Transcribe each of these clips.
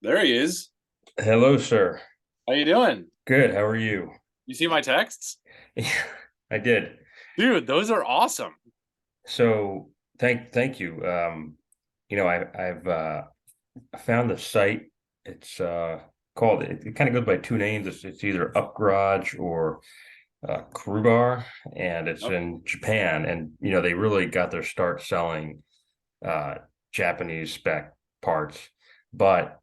There he is. Hello, sir. How you doing? Good. How are you? You see my texts? I did. Dude, those are awesome. So thank you. I've found the site. It's called it kind of goes by two names. It's either Up Garage or Bar, and it's Yep. in Japan. And they really got their start selling uh Japanese spec parts, but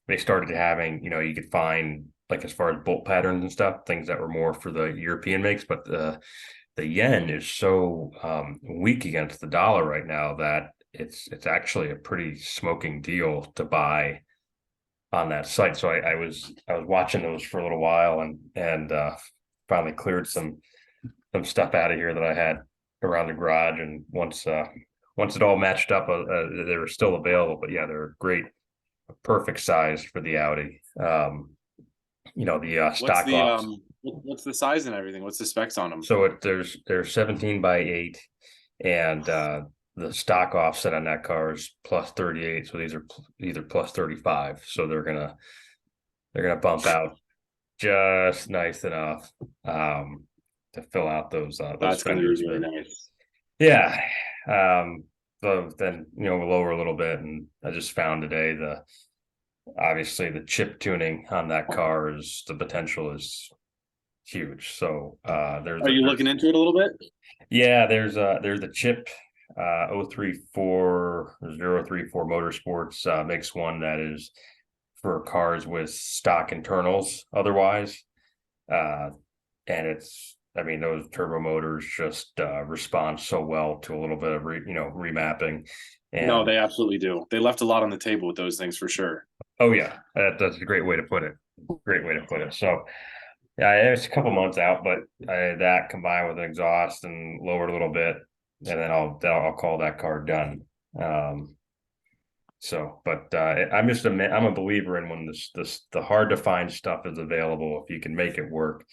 they started having, you could find like as far as bolt patterns and stuff, things that were more for the European makes, but the yen is so weak against the dollar right now that it's actually a pretty smoking deal to buy on that site. So I was watching those for a little while and finally cleared some stuff out of here that I had around the garage. And once it all matched up, they were still available. But yeah, they're great, perfect size for the Audi. The What's stock the offs. what's the size and everything? What's the specs on them? So there's 17 by 8, and the stock offset on that car is plus 38. So these are either plus 35. So they're gonna bump out just nice enough to fill out those That's going to be fenders. really But nice. yeah, so then we'll lower a little bit, and I just found today obviously the chip tuning on that car is the potential is huge. So Are you looking into it a little bit? there's a chip 034 Motorsports makes one that is for cars with stock internals otherwise. Uh, and I mean, those turbo motors just respond so well to a little bit of remapping. No, And they absolutely do. They left a lot on the table with those things for sure. oh yeah, that's a great way to put it. Great way to put it. So yeah, it's a couple months out, but that combined with an exhaust and lowered a little bit, and then I'll call that car done. Um, but I'm a believer in when this the hard to find stuff is available. If you can make it work,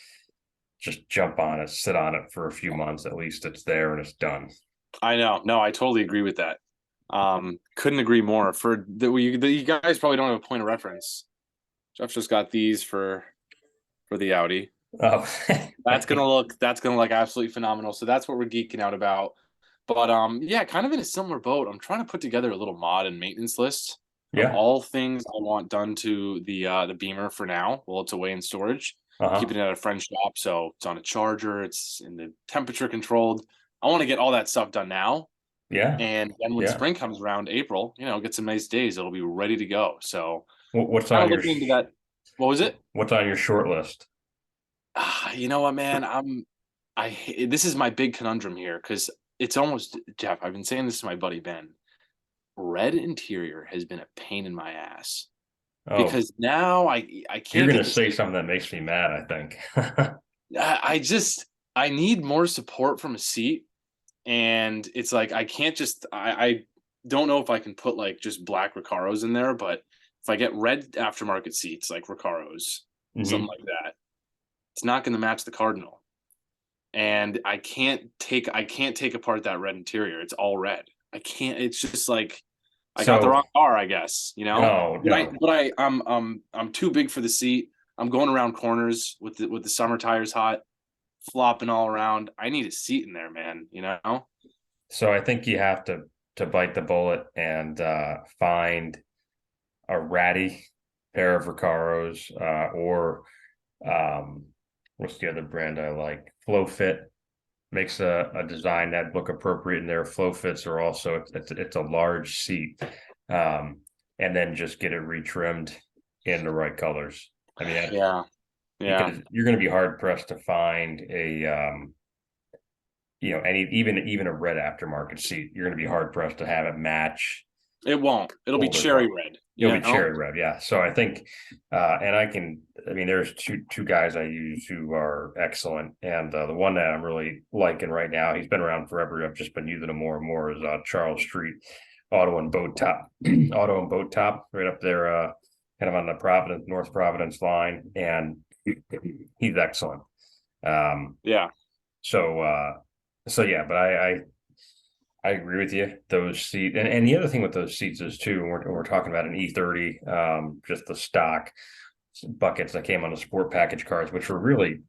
just jump on it, sit on it for a few months. At least it's there and it's done. I know. No, I totally agree with that. Couldn't agree more. You guys probably don't have a point of reference. Jeff just got these for the Audi. Oh, That's gonna look absolutely phenomenal. So that's what we're geeking out about. But yeah, kind of in a similar boat. I'm trying to put together a little mod and maintenance list of yeah. all things I want done to the Beamer for now while it's away in storage. Uh-huh. Keeping it at a friend's shop, so it's on a charger, it's in the temperature controlled. I want to get all that stuff done now. Yeah. And then when Yeah. spring comes around, April, get some nice days, it'll be ready to go. So What's kind on of your looking into that. What was it? what's on your short list? You know what, man? This is my big conundrum here because it's almost Jeff. I've been saying this to my buddy Ben. Red interior has been a pain in my ass Oh, because now I you're can't gonna get this. say something that makes me mad, I think. I just I need more support from a seat, and it's like I can't just I don't know if I can put like just black Recaros in there, but if I get red aftermarket seats like Recaros, something Hmm. like that, it's not going to match the Cardinal. And I can't take apart that red interior. It's all red. I can't. It's just like I got the So wrong car, I guess. no, But I no. but I'm too big for the seat. I'm going around corners with the summer tires hot, flopping all around. I need a seat in there, man. So I think you have to bite the bullet and find a ratty pair of Recaros, or um, what's the other brand I like? Flow Fit makes a design that look appropriate in there. Flow Fits are also it's a large seat, and then just get it retrimmed in the right colors. I mean, Yeah, yeah. because you're going to be hard pressed to find any even a red aftermarket seat. You're going to be hard pressed to have it match It won't. It'll be older cherry car. red. It'll be cherry red, yeah. So I think, and I mean, there's two guys I use who are excellent, and the one that I'm really liking right now, he's been around forever. I've just been using him more and more. Is Charles Street Auto and Boat Top, Auto and Boat Top, right up there, kind of on the North Providence line, and he's excellent. Um, Yeah. so, uh, so yeah, but I agree with you. Those seats, and the other thing with those seats is too, and we're talking about an E30, just the stock buckets that came on the sport package cars, which were really,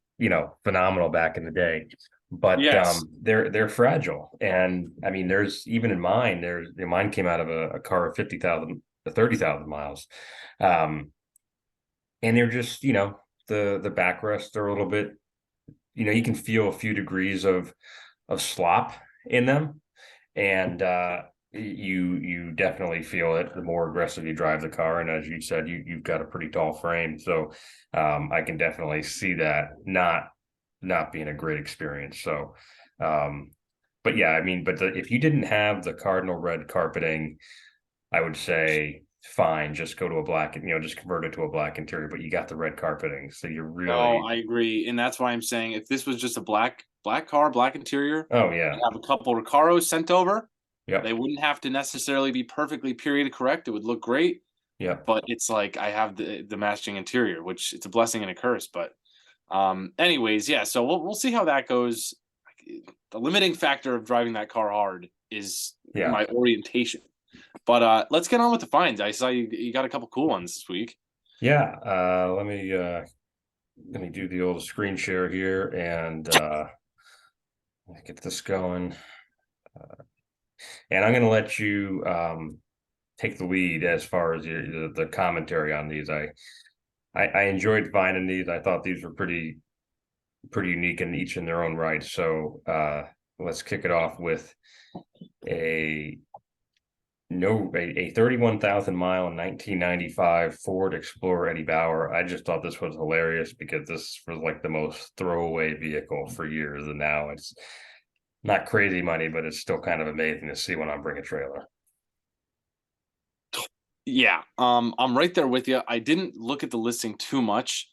phenomenal back in the day. But Yes. they're fragile, and I mean, there's even in mine, mine came out of a car of 50,000 to 30,000 miles, um, and they're just, the backrests are a little bit, you can feel a few degrees of slop in them, and you definitely feel it the more aggressive you drive the car. And as you said, you've got a pretty tall frame, so I can definitely see that not being a great experience. So, um, but yeah, I mean, but if you didn't have the cardinal red carpeting, I would say fine, just go to a black, just convert it to a black interior. But you got the red carpeting, so you're Oh, really, I agree, and that's why I'm saying if this was just a black car, black interior, oh yeah, and have a couple Recaros sent over, they yep, wouldn't have to necessarily be perfectly period correct. It would look great, yep, but it's like I have the matching interior, which it's a blessing and a curse. But anyways, yeah. So we'll see how that goes. The limiting factor of driving that car hard is yeah. my orientation. But let's get on with the finds. I saw you got a couple cool ones this week. Yeah, let me do the old screen share here and get this going. And I'm going to let you take the lead as far as the commentary on these. I enjoyed finding these. I thought these were pretty unique and each in their own right. So let's kick it off with a no a 31,000 mile 1995 Ford Explorer Eddie Bauer. I just thought this was hilarious because this was like the most throwaway vehicle for years, and now it's not crazy money, but it's still kind of amazing to see when I bring a trailer. Yeah, I'm right there with you. I didn't look at the listing too much.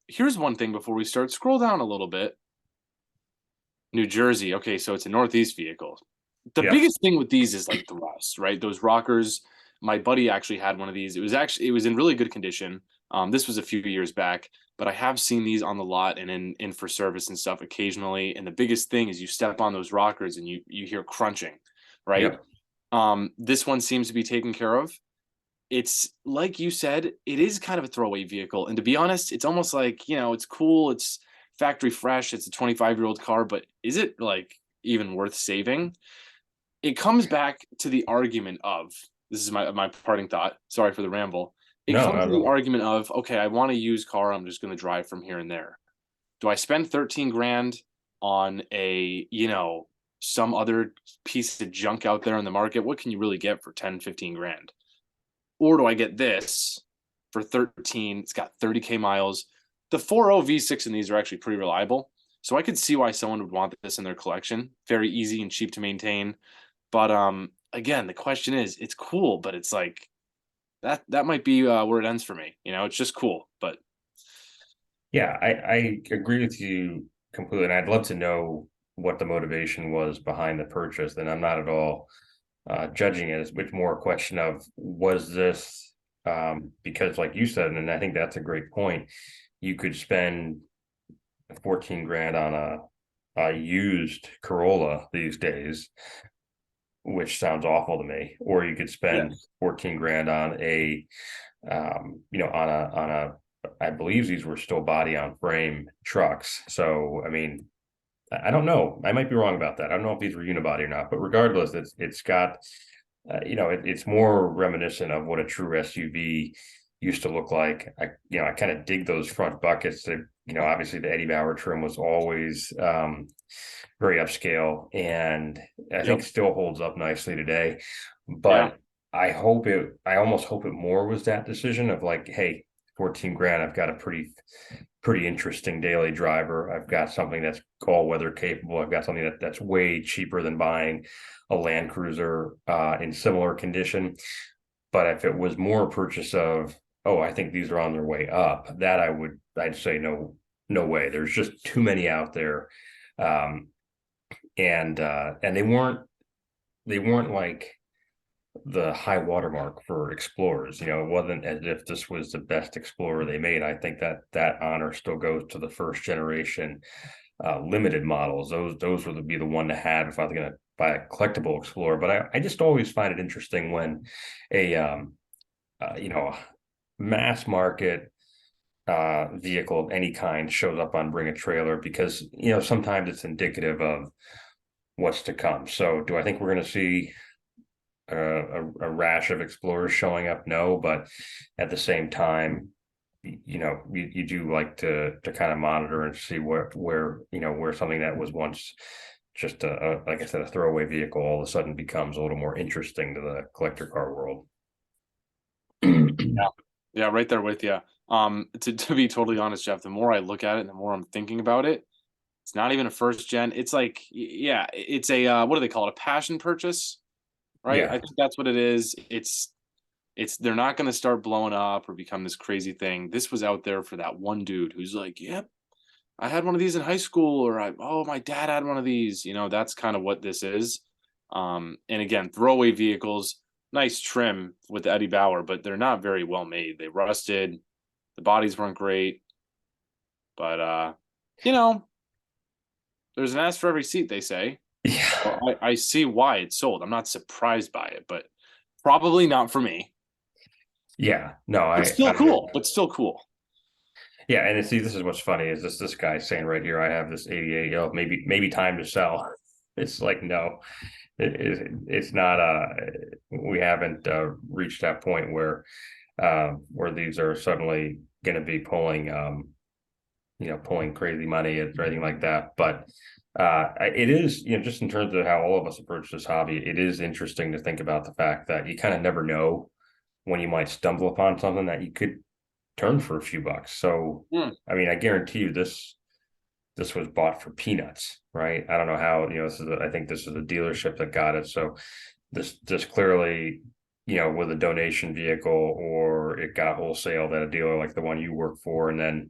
Here's one thing before we start. Scroll down a little bit. New Jersey. Okay, so it's a Northeast vehicle. The Yeah, biggest thing with these is like the rust, right? Those rockers. My buddy actually had one of these. It was in really good condition. This was a few years back, but I have seen these on the lot and in for service and stuff occasionally. And the biggest thing is you step on those rockers and you hear crunching, right? yeah. This one seems to be taken care of. It's like you said, it is kind of a throwaway vehicle. And to be honest, it's almost like, it's cool, it's factory fresh, it's a 25-year-old car, but is it like even worth saving? It comes back to the argument of this is my parting thought. Sorry for the ramble. It No, comes not to at the all. argument of, okay, I want a used car, I'm just going to drive from here and there. Do I spend 13 grand on some other piece of junk out there in the market? What can you really get for 10, 15 grand? Or do I get this for 13? It's got 30K miles. The 4.0 V6 in these are actually pretty reliable. So I could see why someone would want this in their collection. Very easy and cheap to maintain. But again, the question is, it's cool, but it's like that might be where it ends for me. It's just cool, but Yeah, I agree with you completely. And I'd love to know what the motivation was behind the purchase. And I'm not at all judging it. It's more a question of was this because, like you said, and I think that's a great point. You could spend 14 grand on a used Corolla these days, which sounds awful to me, or you could spend yes. 14 grand on on a I believe these were still body on frame trucks. So I mean, I don't know. I might be wrong about that. I don't know if these were unibody or not, but regardless, it's got it's more reminiscent of what a true SUV used to look like. I kind of dig those front buckets. That obviously the Eddie Bauer trim was always very upscale, and I think Yep. still holds up nicely today. Yeah. But I almost hope it more was that decision of like, hey, 14 grand, I've got a pretty interesting daily driver. I've got something that's all weather capable. I've got something that's way cheaper than buying a Land Cruiser in similar condition. But if it was more a purchase of, oh, I think these are on their way up, that I'd say no, no way. There's just too many out there, um, and they weren't like the high watermark for Explorers. It wasn't as if this was the best Explorer they made. I think that honor still goes to the first generation limited models. Those would be the one to have if I was going to by a collectible explorer, but I just always find it interesting when a you know, mass market vehicle of any kind shows up on Bring a Trailer, because you know sometimes it's indicative of what's to come. So do I think we're going to see a rash of explorers showing up? No, but at the same time, you know, you do like to kind of monitor and see where you know, where something that was once just a like I said, a throwaway vehicle all of a sudden becomes a little more interesting to the collector car world. Yeah, yeah, right there with you. To be totally honest, Jeff, the more I look at it, and the more I'm thinking about it, it's not even a first gen. It's like, yeah, it's a what do they call it? A passion purchase, right? I Yeah. think that's what it is. It's they're not going to start blowing up or become this crazy thing. This was out there for that one dude who's like, yep, I had one of these in high school, or oh, my dad had one of these. That's kind of what this is. And again, throwaway vehicles, nice trim with the Eddie Bauer, but they're not very well made. They rusted, the bodies weren't great, but you know, there's an ass for every seat, they say. So Yeah. I see why it's sold. I'm not surprised by it, but probably not for me. Yeah. No, But I still don't know. cool. But still cool. Yeah, and see, this is what's funny is this guy saying right here, I have this 88, maybe time to sell. It's like, no, it's not we haven't reached that point where these are suddenly going to be pulling pulling crazy money or anything like that. But it is, you know, just in terms of how all of us approach this hobby, it is interesting to think about the fact that you kind of never know when you might stumble upon something that you could turn for a few bucks. So, Hmm. I mean, I guarantee you this was bought for peanuts, right? I don't know how, you know, I think this is a dealership that got it. So this clearly, you know, with a donation vehicle, or it got wholesaled at a dealer like the one you work for, and then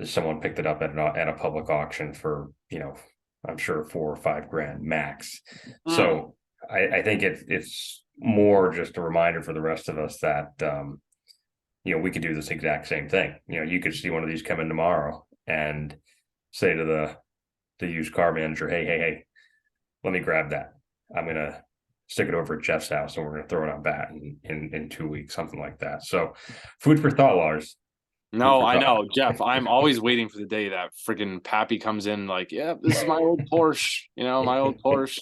someone picked it up at a public auction for, you know, I'm sure 4 or 5 grand max. Hmm. So I think it's more just a reminder for the rest of us that you know, we could do this exact same thing. You know, you could see one of these come in tomorrow and say to the used car manager, hey, let me grab that. I'm gonna stick it over at Jeff's house and we're gonna throw it on bat in 2 weeks, something like that. So food for thought, Lars. Food No, for I thought. know, Jeff. I'm always waiting for the day that friggin' Pappy comes in, like, yeah, this is my old Porsche, my old Porsche.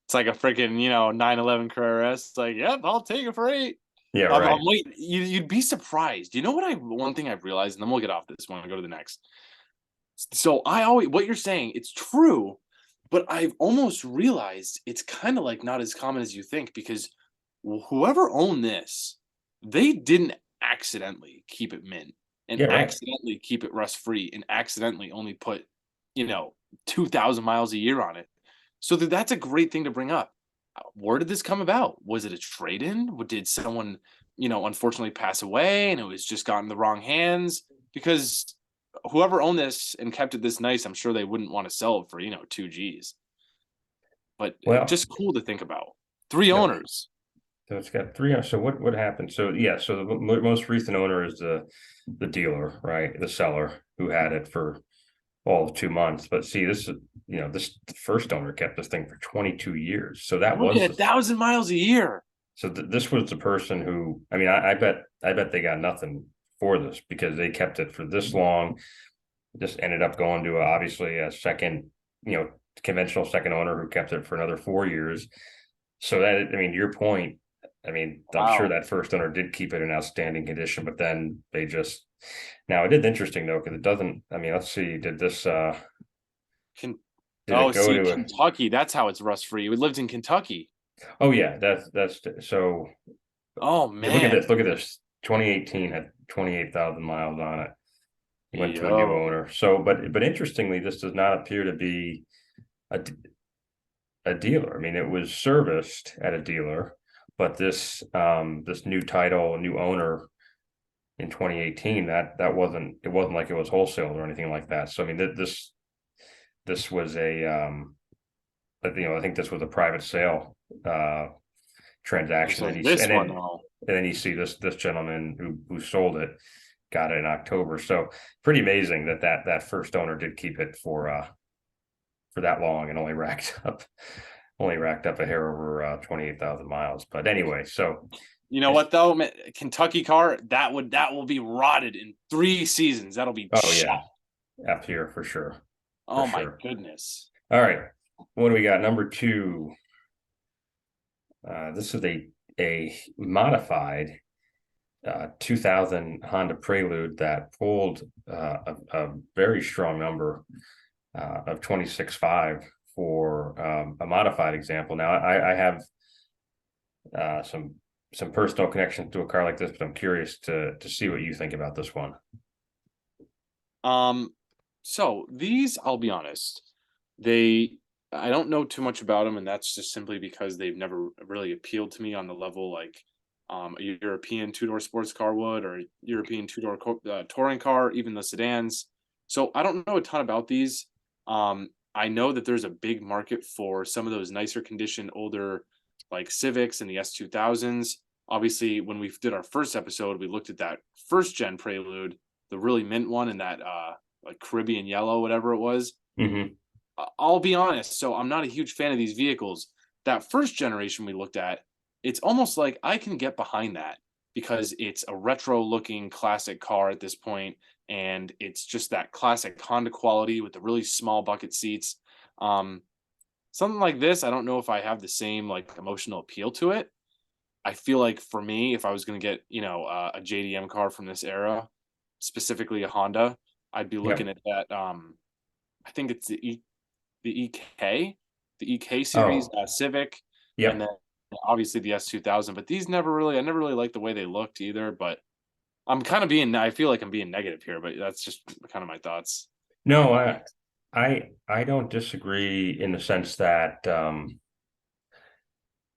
It's like a freaking, 911 Carrera S. It's like, yep, I'll take it for 8. Yeah, I'm right. waiting. You'd be surprised. You know what one thing I've realized, and then we'll get off this one and go to the next. So what you're saying, it's true, but I've almost realized it's kind of like not as common as you think, because whoever owned this, they didn't accidentally keep it mint and Yeah, right. accidentally keep it rust free and accidentally only put, 2,000 miles a year on it. So that's a great thing to bring up. Where did this come about? Was it a trade in? Did someone, unfortunately pass away and it was just got in the wrong hands? Because whoever owned this and kept it this nice, I'm sure they wouldn't want to sell it for, 2 G's. But Well, just cool to think about. Three no. owners. So it's got three. So what happened? So yeah, so the most recent owner is the dealer, right? The seller who had it for all of 2 months. But see, this is, you know, this the first owner kept this thing for 22 years. So that Look was at the 1,000 miles a year. this was the person who, I mean, I bet they got nothing for this because they kept it for this long. Just ended up going to obviously a second, you know, conventional second owner who kept it for another 4 years. So that, I mean, your point, I mean, I'm sure Wow. that first owner did keep it in outstanding condition, but then they just, now it is interesting though, because it doesn't, I mean, let's see, Can did it Oh, go see, to a, Kentucky. That's how it's rust free. We lived in Kentucky. oh yeah, that's, so Oh yeah, man. look at this. 2018 had 28,000 miles on it. He went to a new Yo. owner. So, but interestingly, this does not appear to be a, a dealer. I mean, it was serviced at a dealer, but this new title, new owner in 2018, that wasn't, it wasn't like it was wholesale or anything like that. So I mean, this was I think this was a private sale transaction. So this one, though. And then you see this gentleman who sold it got it in October. So pretty amazing that first owner did keep it for that long and only racked up only racked up a hair over 28,000 miles. But anyway, so You know what though, Kentucky car that will be rotted in 3 seasons. That'll be oh shot. yeah, F here for sure, for Oh my sure. goodness. All right, what do we got? Number two. This is a modified 2000 Honda Prelude that pulled a very strong number of 26.5 for a modified example. Now, I have some personal connection to a car like this, but I'm curious to see what you think about this one. So these, I'll be honest, they I don't know too much about them, and that's just simply because they've never really appealed to me on the level like a European two-door sports car would, or a European two-door touring car, even the sedans. So I don't know a ton about these. I know that there's a big market for some of those nicer condition, older like Civics and the S2000s. Obviously, when we did our first episode, we looked at that first gen Prelude, the really mint one, and that like Caribbean yellow, whatever it was. Mm-hmm. I'll be honest. So I'm not a huge fan of these vehicles. That first generation we looked at, it's almost like I can get behind that because it's a retro looking classic car at this point, and it's just that classic Honda quality with the really small bucket seats. Um, Something like this, I don't know if I have the same like emotional appeal to it. I feel like for me, if I was going to get, a JDM car from this era, specifically a Honda, I'd be looking Yep. at that. I think it's the EK, the EK series, Oh, Civic, and yep. then obviously the S2000. But these I never really liked the way they looked either. But I feel like I'm being negative here, but that's just kind of my thoughts. No, I don't disagree in the sense that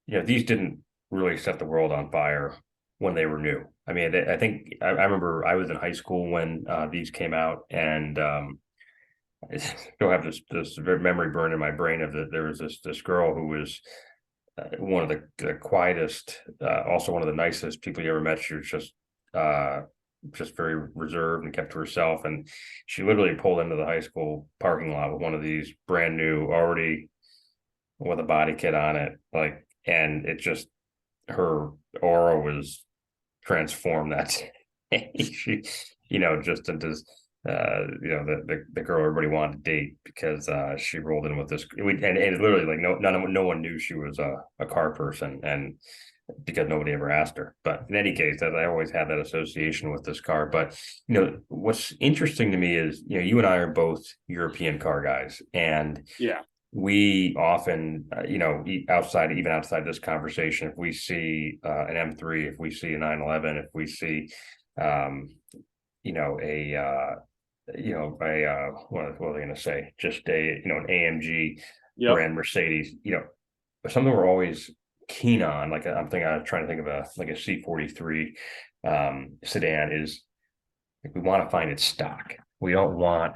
these didn't really set the world on fire when they were new. I mean, I think I remember I was in high school when these came out, and I still have this memory burned in my brain of that there was this girl who was one of the quietest, also one of the nicest people you ever met. She was just very reserved and kept to herself, and she literally pulled into the high school parking lot with one of these brand new, already with a body kit on it, like, and it just her aura was transformed that she just into the girl everybody wanted to date because she rolled in with this and it's literally like no one knew she was a car person, and because nobody ever asked her. But in any case, I always had that association with this car. But what's interesting to me is you and I are both European car guys, and Yeah. we often, even outside this conversation, if we see an M3, if we see a 911, if we see, a, what are they going to say? Just an AMG Yep. brand Mercedes, something we're always keen on. Like I'm trying to think of a C43 sedan is like, we want to find it stock. We don't want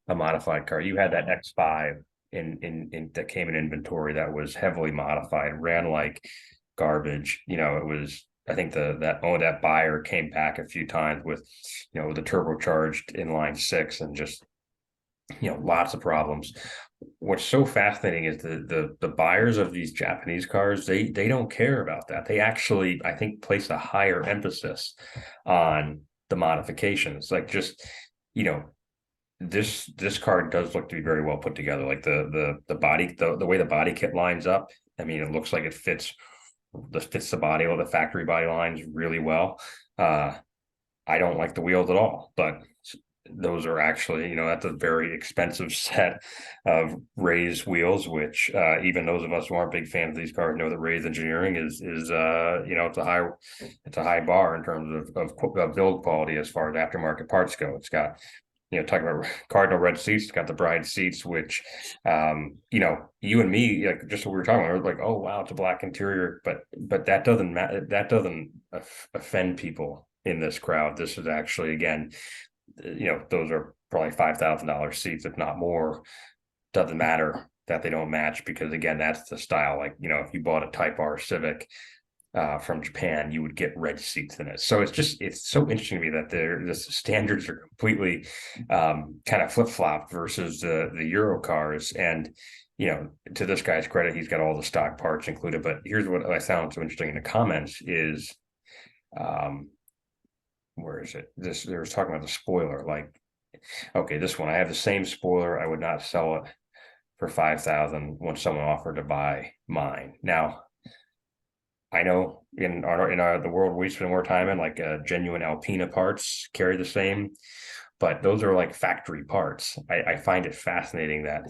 a modified car. You had that X5 in that came in inventory that was heavily modified, ran like garbage. It was, I think that buyer came back a few times with the turbocharged inline six and just lots of problems. What's so fascinating is the buyers of these Japanese cars, they don't care about that. They actually, I think, place a higher emphasis on the modifications. Like, just you know this car does look to be very well put together. Like the body, the way the body kit lines up. I mean, it looks like it fits the body or the factory body lines really well. Uh, I don't like the wheels at all, but those are actually, that's a very expensive set of raised wheels, which even those of us who aren't big fans of these cars know that raised engineering is it's a high bar in terms of build quality as far as aftermarket parts go. It's got talking about cardinal red seats, it's got the bride seats, which you and me, like, just what we were talking about, like, oh wow, it's a black interior, but that doesn't matter. That doesn't offend people in this crowd. This is actually, again, those are probably $5,000 seats, if not more. Doesn't matter that they don't match, because again, that's the style. Like, if you bought a Type R Civic from Japan, you would get red seats in it. So it's so interesting to me that the standards are completely kind of flip-flopped versus the Euro cars. And you know, to this guy's credit, he's got all the stock parts included. But here's what I found so interesting in the comments is, um, where is it? This they were talking about the spoiler. Like, okay, this one I have the same spoiler. I would not sell it for 5,000 when someone offered to buy mine. Now, I know in the world we spend more time in, like genuine Alpina parts carry the same, but those are like factory parts. I find it fascinating that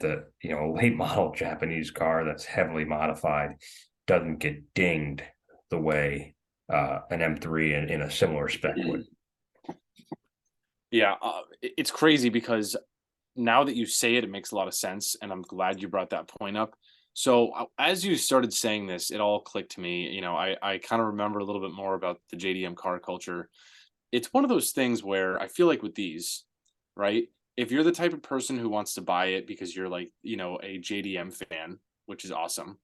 the late model Japanese car that's heavily modified doesn't get dinged the way an M3 in a similar spec would. Yeah, it's crazy because now that you say it, it makes a lot of sense, and I'm glad you brought that point up. So as you started saying this, it all clicked to me. I kind of remember a little bit more about the JDM car culture. It's one of those things where I feel like with these, right? If you're the type of person who wants to buy it because you're like, a JDM fan, which is awesome,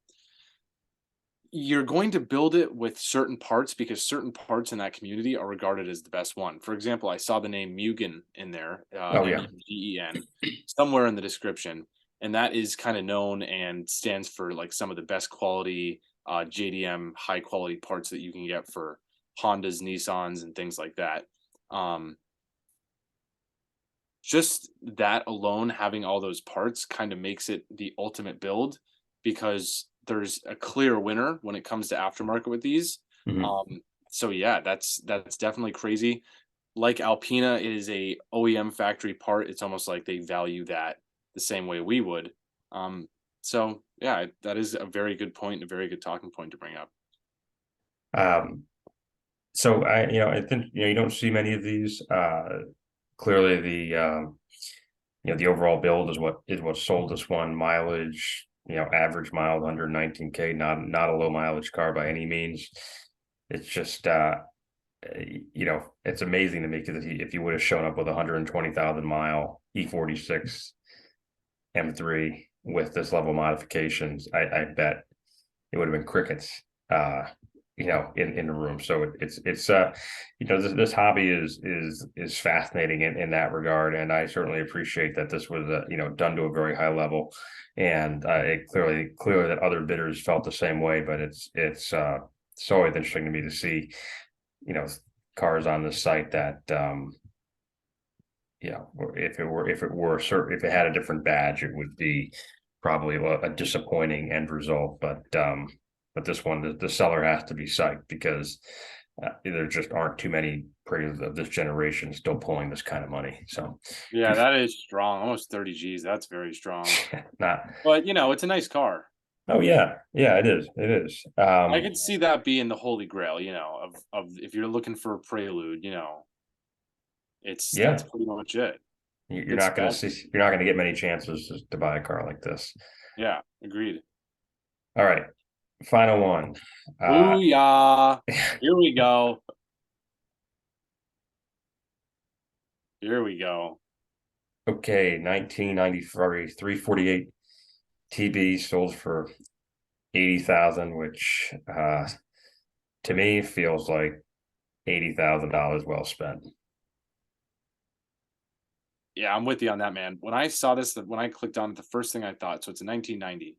you're going to build it with certain parts because certain parts in that community are regarded as the best one. For example, I saw the name Mugen in there, Oh yeah. Megen, somewhere in the description, and that is kind of known and stands for like some of the best quality JDM high quality parts that you can get for Hondas, Nissans, and things like that. Um, just that alone, having all those parts kind of makes it the ultimate build because there's a clear winner when it comes to aftermarket with these. Mhm. So yeah, that's definitely crazy. Like Alpina is a OEM factory part. It's almost like they value that the same way we would. Um, so yeah, that is a very good point, a very good talking point to bring up. Um, so I think you don't see many of these. Clearly, the overall build is what sold this one. Mileage, average mile under 19K, not a low mileage car by any means. It's just it's amazing to me because if you would have shown up with a 120,000 mile E46 M3 with this level of modifications, I bet it would have been crickets. In the room. So this hobby is fascinating in that regard, and I certainly appreciate that this was done to a very high level, and it clearly that other bidders felt the same way. But it's always interesting to me to see cars on this site that if it had a different badge, it would be probably a disappointing end result. But this one, the seller has to be psyched because there just aren't too many Preludes of this generation still pulling this kind of money. So, Yeah, that is strong. Almost 30 G's. That's very strong. not. But it's a nice car. Oh yeah, yeah, it is. It is. I could see that being the holy grail, of if you're looking for a Prelude, that's Yeah, pretty much it. you're Good not going to specs. see. You're not going to get many chances to buy a car like this. Yeah, agreed. All right, final one. Booyah! Here we go. Here we go. Okay, 1990 Ferrari 348 TB sold for 80,000, which to me feels like $80,000 well spent. Yeah, I'm with you on that, man. When I saw this, when I clicked on it, the first thing I thought, so it's a 1990,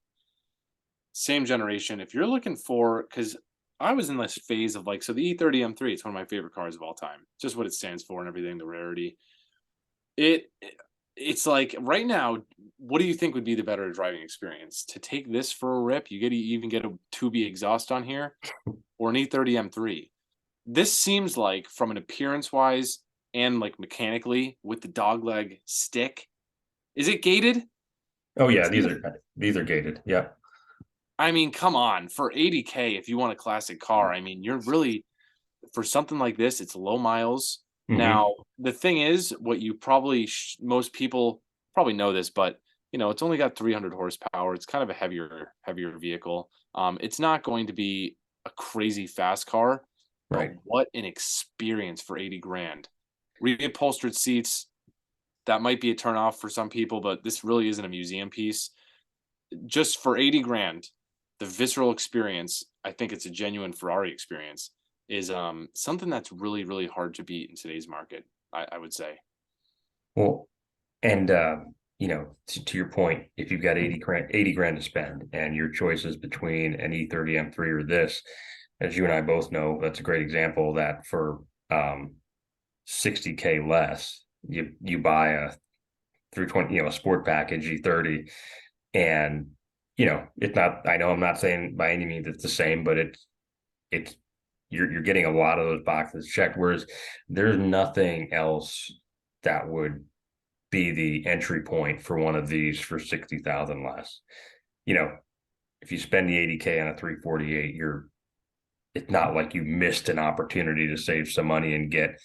same generation. If you're looking for, because I was in this phase of like, so the E30 M3, it's one of my favorite cars of all time. Just what it stands for and everything, the rarity. It it's like right now, what do you think would be the better driving experience? To take this for a rip, you even get a 2B exhaust on here, or an E30 M3. This seems like from an appearance wise and like mechanically with the dogleg stick. Is it gated? Oh yeah, these are gated. Yeah. I mean, come on, for 80K, if you want a classic car, I mean, you're really for something like this, it's low miles. Hmm. Now, the thing is, what you probably most people probably know this, but it's only got 300 horsepower. It's kind of a heavier vehicle. It's not going to be a crazy fast car, but Right. what an experience for 80 grand. Reupholstered seats, that might be a turn off for some people, but this really isn't a museum piece. Just for 80 grand, the visceral experience, I think it's a genuine Ferrari experience, is something that's really, really hard to beat in today's market, I would say. Well, and to your point, if you've got 80 grand to spend and your choice is between an E30 M3 or this, as you and I both know, that's a great example that for 60K less, you buy a 320, a sport package E30, and it's not. I know I'm not saying by any means it's the same, but it's you're getting a lot of those boxes checked. Whereas there's nothing else that would be the entry point for one of these for 60,000 less. If you spend the 80K on a 348, it's not like you missed an opportunity to save some money and get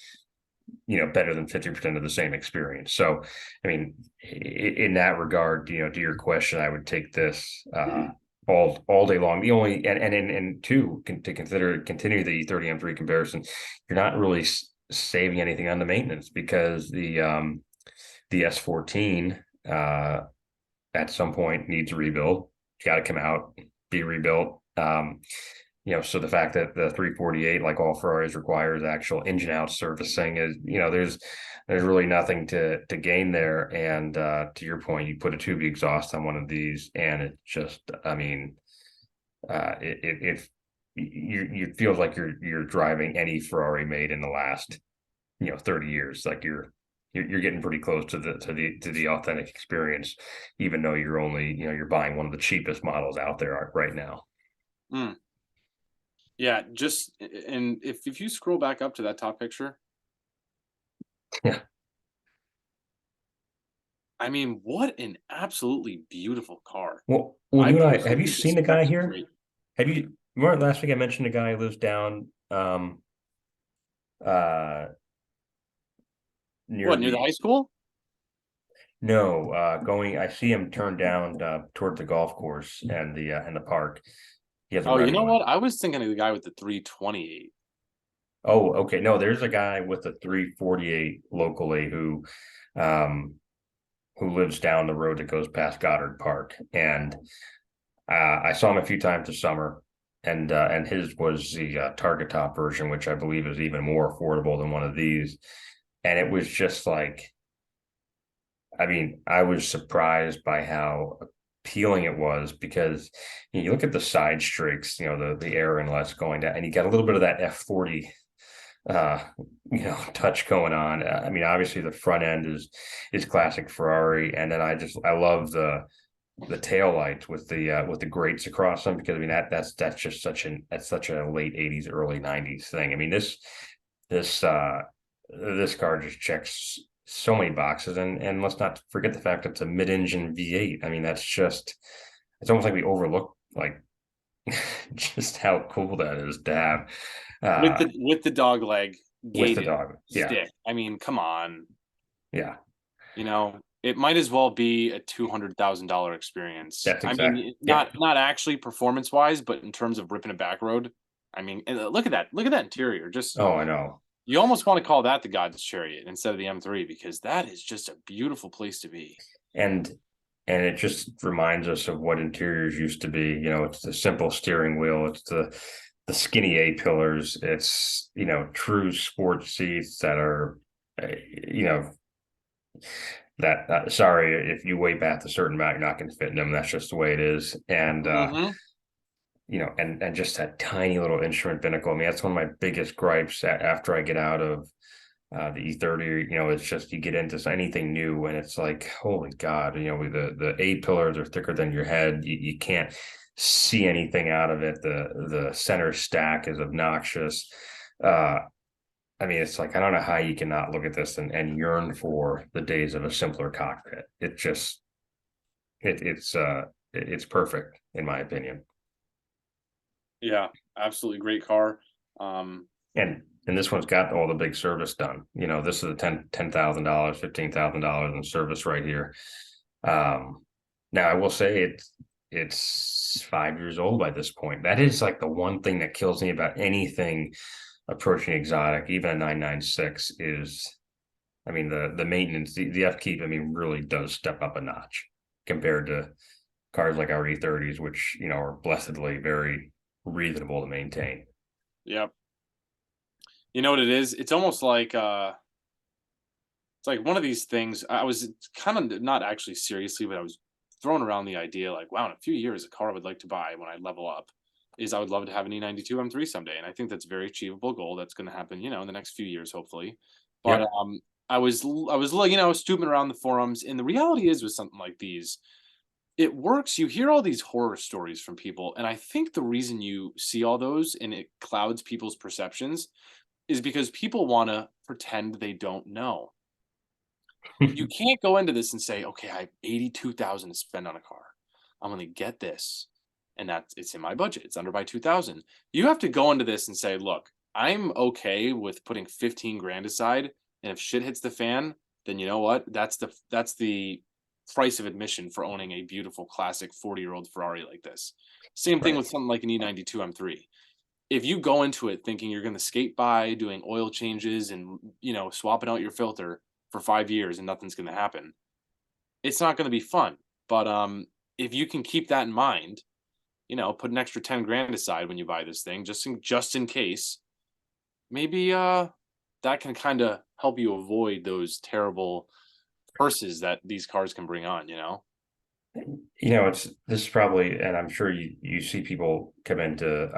better than 50% of the same experience. So I mean, in that regard, to your question, I would take this all day long. The only and two, to continue the 30 M3 comparison, you're not really saving anything on the maintenance, because the S14 at some point needs a rebuild. It's got to come out, be rebuilt. So the fact that the 348, like all Ferraris, requires actual engine out servicing is, there's really nothing to gain there. And to your point, you put a tube exhaust on one of these, and it just, I mean, you feels like you're driving any Ferrari made in the last 30 years. Like you're getting pretty close to the authentic experience, even though you're only you're buying one of the cheapest models out there right now. Yeah, and if you scroll back up to that top picture, yeah. I mean, what an absolutely beautiful car. Well, you and I, have you seen the guy here? Have you? Remember last week I mentioned a guy who lives down near the high school? No, I see him turned down toward the golf course and the park. He has a Oh, you know one. what? I was thinking of the guy with the 328. Oh, okay. No, there's a guy with a 348 locally who lives down the road that goes past Goddard Park, and I saw him a few times this summer, and his was the Target Top version, which I believe is even more affordable than one of these, and it was just like, I mean, I was surprised by how appealing it was, because you look at the side streaks, the air inlets going down, and you got a little bit of that F40 touch going on. I mean, obviously the front end is classic Ferrari, and then I love the tail lights with the grates across them, because I mean that's just such a late 80s early 90s thing. I mean, this car just checks so many boxes, and let's not forget the fact that it's a mid-engine V8. I mean, it's almost like we overlook like just how cool that is to have with the dog leg with the dog stick. Yeah. I mean, come on. Yeah. It might as well be a $200,000 experience. That's exactly. I mean, not actually performance wise, but in terms of ripping a back road. I mean, look at that interior. Just, oh, I know. You almost want to call that the God's Chariot instead of the M3, because that is just a beautiful place to be. And it just reminds us of what interiors used to be. It's the simple steering wheel. It's the skinny A-pillars. It's, true sports seats that are, that sorry, if you weigh past a certain amount, you're not going to fit in them. That's just the way it is. And, and just that tiny little instrument binnacle. I mean, that's one of my biggest gripes after I get out of the E30. It's just, you get into anything new and it's like, holy God, the A-pillars are thicker than your head. You can't see anything out of it. The center stack is obnoxious. I mean, it's like, I don't know how you cannot look at this and yearn for the days of a simpler cockpit. It just, it's perfect in my opinion. Yeah, absolutely great car. And this one's got all the big service done. This is a $10,000, $15,000 in service right here. Now I will say it's 5 years old by this point. That is like the one thing that kills me about anything approaching exotic, even a 996, is, I mean, the maintenance, the upkeep, I mean, really does step up a notch compared to cars like our E30s, which, are blessedly very reasonable to maintain. Yep. You know what it is? It's almost like it's like one of these things. I was kind of not actually seriously, but I was throwing around the idea like, wow, in a few years, a car I would like to buy when I level up is I would love to have an E92 M3 someday, and I think that's a very achievable goal. That's going to happen, in the next few years, hopefully. But Yep. I was like, snooping around the forums, and the reality is with something like these, it works. You hear all these horror stories from people, and I think the reason you see all those and it clouds people's perceptions is because people want to pretend they don't know. You can't go into this and say, "Okay, I have 82,000 to spend on a car. I'm gonna get this, and it's in my budget. It's under by 2,000." You have to go into this and say, "Look, I'm okay with putting 15 grand aside, and if shit hits the fan, then you know what? That's the price of admission for owning a beautiful classic 40-year-old Ferrari like this." Same thing Right. with something like an E92 M3. If you go into it thinking you're gonna skate by doing oil changes and, swapping out your filter for 5 years and nothing's gonna happen, it's not gonna be fun. But, if you can keep that in mind, put an extra 10 grand aside when you buy this thing just in case, maybe, that can kinda help you avoid those terrible curses that these cars can bring on, you know? It's this is probably, and I'm sure you see people come into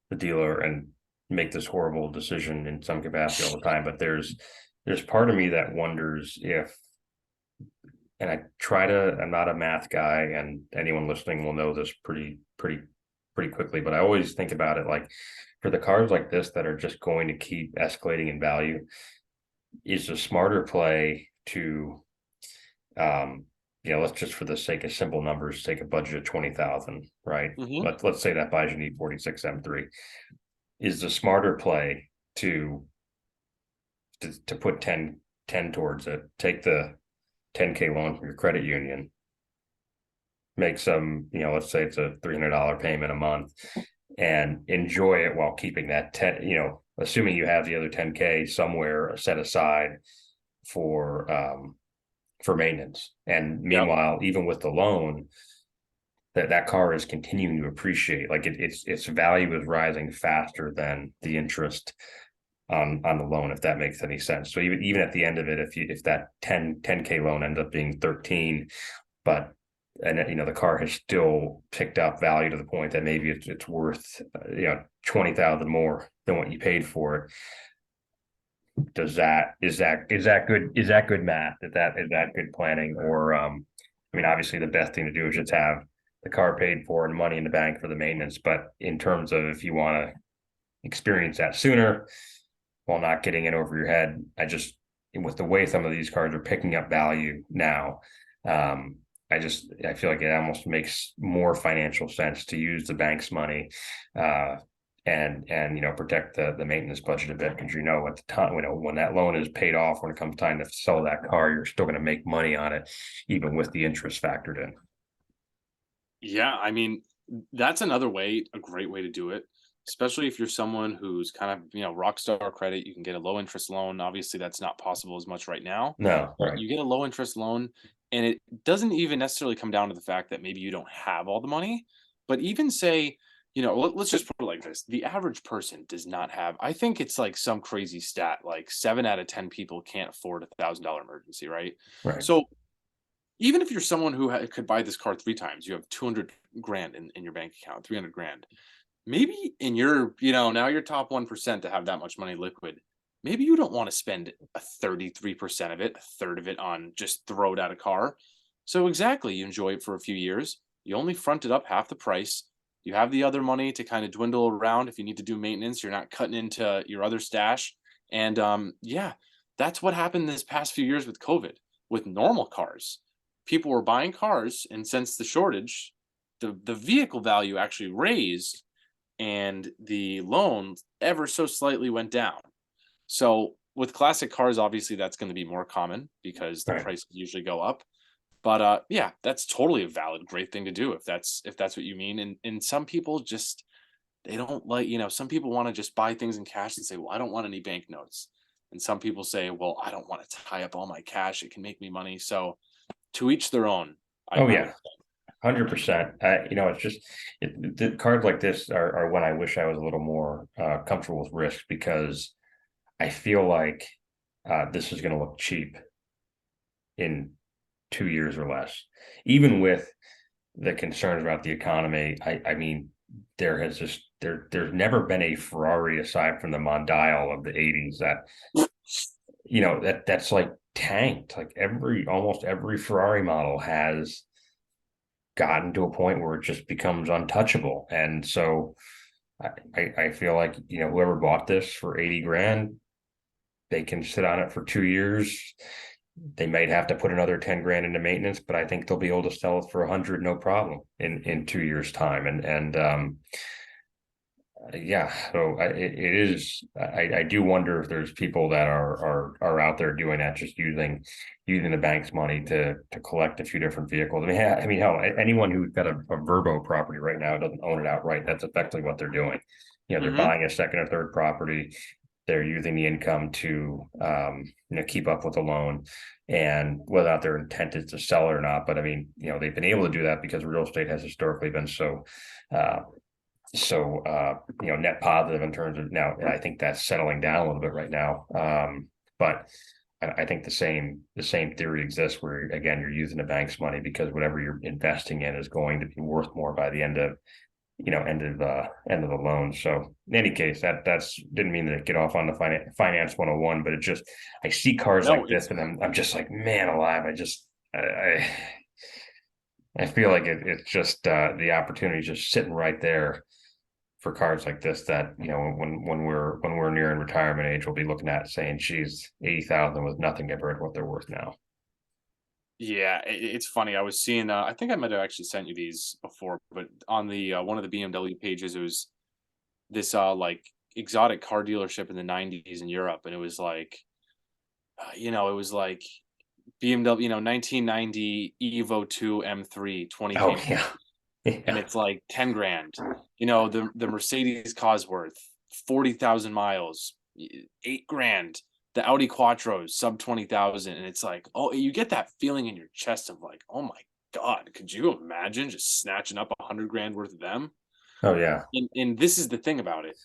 the dealer and make this horrible decision in some capacity all the time. But there's part of me that wonders if, and I'm not a math guy, and anyone listening will know this pretty quickly, but I always think about it like for the cars like this that are just going to keep escalating in value, is a smarter play to let's just for the sake of simple numbers, take a budget of 20,000, right? Mhm. Let's say that buys you an E46 M3. Is the smarter play to put 10 towards it, take the 10K loan from your credit union, make some, let's say it's a $300 payment a month, and enjoy it while keeping that 10, assuming you have the other 10K somewhere set aside for maintenance. And Yep. meanwhile, even with the loan, that car is continuing to appreciate. Like its value is rising faster than the interest on the loan, if that makes any sense. So even at the end of it, if that 10K loan ends up being 13, but the car has still picked up value to the point that maybe it's worth 20,000 more than what you paid for it. Is that good math? Is that good planning? Or obviously the best thing to do is just have the car paid for and money in the bank for the maintenance. But in terms of if you want to experience that sooner while not getting it over your head, with the way some of these cars are picking up value now, I feel like it almost makes more financial sense to use the bank's money, and protect the maintenance budget a bit, because at the time, when that loan is paid off, when it comes time to sell that car, you're still going to make money on it, even with the interest factored in. Yeah, I mean, that's another way, a great way to do it, especially if you're someone who's kind of, rock star credit. You can get a low interest loan. Obviously, that's not possible as much right now, No, but right, you get a low interest loan, and it doesn't even necessarily come down to the fact that maybe you don't have all the money, but even say, let's just put it like this: the average person does not have. I think it's like some crazy stat, like 7 out of 10 people can't afford $1,000 emergency, right? right, So even if you're someone who could buy this car 3 times, you have 200 grand in your bank account, 300 grand. Maybe in your, now you're top 1% to have that much money liquid. Maybe you don't want to spend a 33% of it, a third of it on just throw it at a car. So exactly, you enjoy it for a few years. You only fronted up half the price. You have the other money to kind of dwindle around if you need to do maintenance. You're not cutting into your other stash. And yeah, that's what happened this past few years with COVID, with normal cars. People were buying cars, and since the shortage, the vehicle value actually raised and the loan ever so slightly went down. So with classic cars, obviously that's going to be more common because the right. prices usually go up. But yeah, that's totally a valid, great thing to do if that's what you mean. And some people just they don't like, some people want to just buy things in cash and say, well, I don't want any bank notes. And some people say, well, I don't want to tie up all my cash. It can make me money. So to each their own, Oh I would. yeah, 100%. It's just the cards like this are when I wish I was a little more comfortable with risk, because I feel like this is going to look cheap in 2 years or less. Even with the concerns about the economy, I mean, there's never been a Ferrari aside from the Mondial of the 80s that that's like tanked. Like almost every Ferrari model has gotten to a point where it just becomes untouchable. And so I feel like, whoever bought this for 80 grand, they can sit on it for 2 years. They might have to put another 10 grand into maintenance, but I think they'll be able to sell it for 100, no problem in 2 years time. And yeah, so it is. I do wonder if there's people that are out there doing that, just using the bank's money to collect a few different vehicles. I mean, hell, anyone who's got a Verbo property right now doesn't own it outright. That's effectively what they're doing. They're buying a second or third property. They're using the income to keep up with the loan, and whether their intent is to sell it or not. But I mean, they've been able to do that because real estate has historically been so net positive in terms of. Now I think that's settling down a little bit right now, but I think the same theory exists where, again, you're using the bank's money because whatever you're investing in is going to be worth more by the end of the loan. So in any case, that's didn't mean to get off on the finance 101, but it just, I see cars like this and I'm just like, man alive, I feel like it's just the opportunity is just sitting right there for cars like this that, when we're nearing retirement age, we'll be looking at saying, geez, 80,000 was nothing compared to what they're worth now. Yeah, it's funny. I was seeing. I think I might have actually sent you these before, but on the one of the BMW pages, it was this like exotic car dealership in the '90s in Europe, and it was like, it was like BMW, 1990 Evo 2 M3 Oh 20K, yeah. and Yeah. it's like 10 grand. The Mercedes Cosworth, 40,000 miles, 8 grand. The Audi Quattros, sub 20,000, and it's like, oh, you get that feeling in your chest of like, oh my god, could you imagine just snatching up 100 grand worth of them? Oh yeah. And this is the thing about it.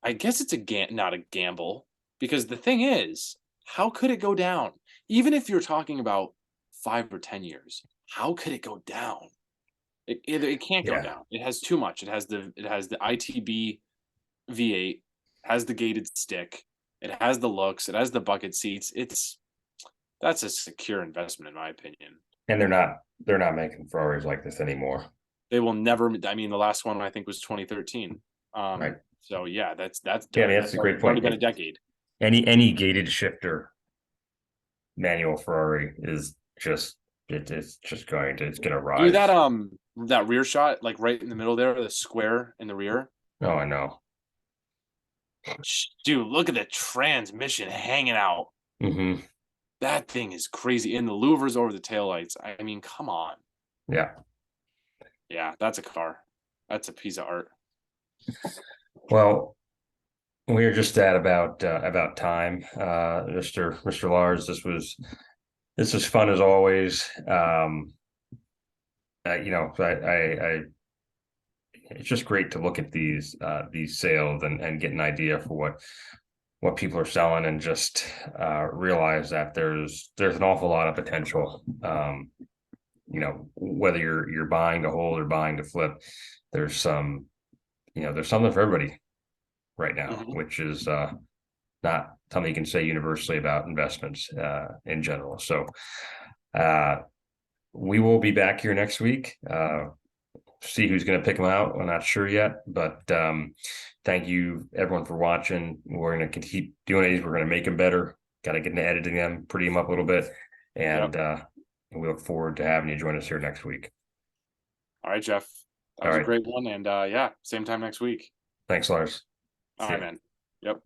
I guess it's not a gamble, because the thing is, how could it go down? Even if you're talking about 5 or 10 years, how could it go down? It can't go Yeah. down. It has too much. It has the ITB V8, has the gated stick, it has the looks, it has the bucket seats. That's a secure investment in my opinion. And they're not making Ferraris like this anymore. They will never. I mean, the last one I think was 2013. Right. So yeah, that's Yeah, I mean, done. that's a great It's already point. been a decade. Any gated shifter manual Ferrari is just it's gonna Dude, rise. that rear shot, like right in the middle there, the square in the rear. Oh, I know. Dude, look at the transmission hanging out. Hmm. That thing is crazy. And the louvers over the taillights. I mean, come on. Yeah. Yeah, that's a car. That's a piece of art. Well, we're just at about time. Mr. Lars, this was fun as always. It's just great to look at these sales and get an idea for what people are selling, and just realize that there's an awful lot of potential. Whether you're buying to hold or buying to flip, there's there's something for everybody right now, Mhm. which is not something you can say universally about investments in general. So uh, we will be back here next week. See who's going to pick them out. I'm not sure yet, but thank you everyone for watching. We're going to keep doing these. We're going to make them better. Got to get into editing them, pretty them up a little bit, and Yep. we look forward to having you join us here next week. All right, Jeff. That All was a right. great one. And yeah, same time next week. Thanks, Lars. All See right, ya. man. Yep.